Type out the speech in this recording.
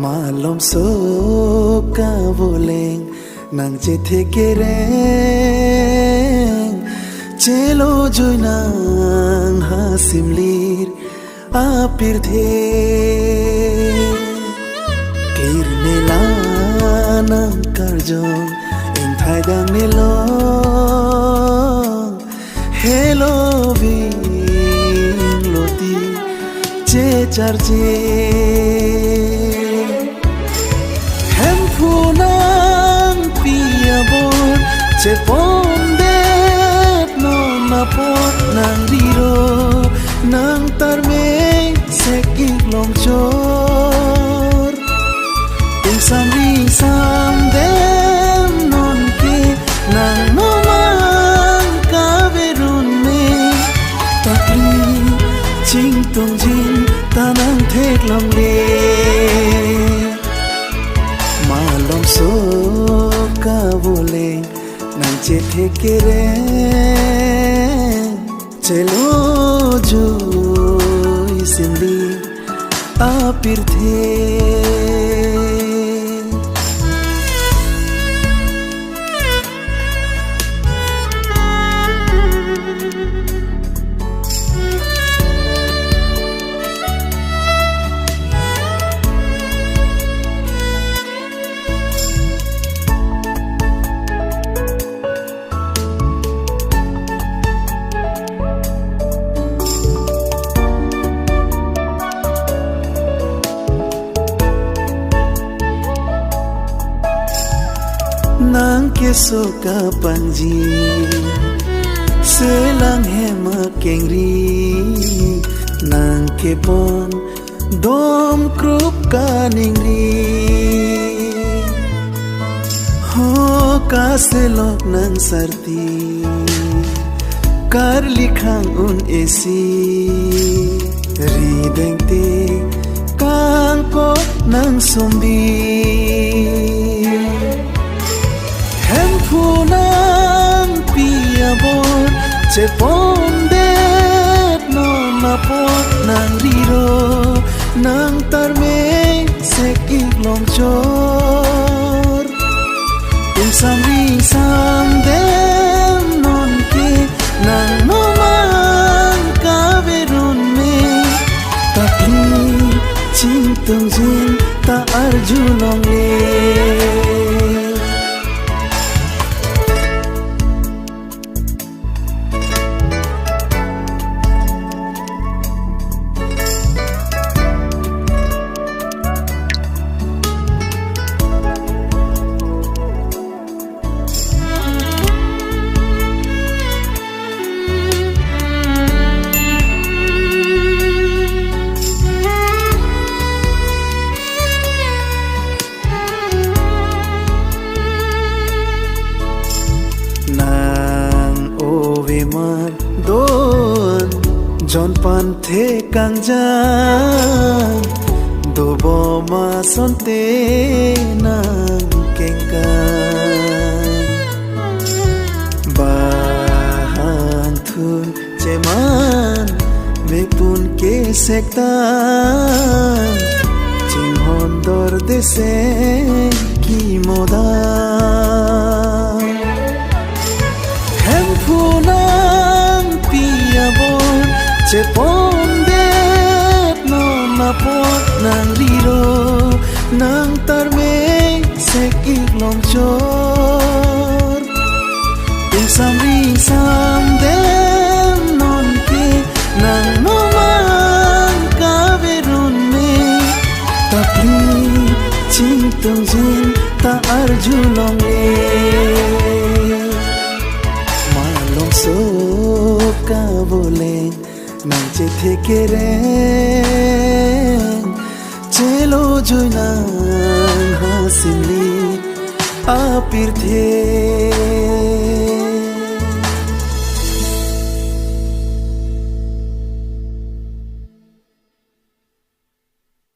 Malom so ka voleng nang che thekereng chelo joy nang hasimlir apir the clear nela nang karjong eng thai dang nelo hello ving loti che charje Punang piabon che pondet no na pot nang riro nang tarme sekik long chor insam ri sam dem non ke nang no mang ka verun me takli ching tung jin tanang thek long le Malom so ka voleng nang che thekereng chelo joy simli apir the Nang keso ka panji selang hema kengri nang ke pon dom krup ka ningri ho ka selok nang sarti kar likhang un esi ri dengte kang ko nang sombi Punang piabon che pondet no na pot nang riro nang tarme sekik long chor insam ri sam dem non ke nang no mang ka verun me takli ching tung jin ta arju long le Mar don John pan the kangja do bo ma sonte nang kenka bahan thun cheman me pun ke sekta ching hon dor de se ki moda Punang piabon che pondet no na pot nang riro nang tarme sekik long chor insam ri sam dem non ke nang no mang ka verun me takli ching tung jin ta arju long le so ka voleng nang che thekereng chelo joy nang hasimli apir the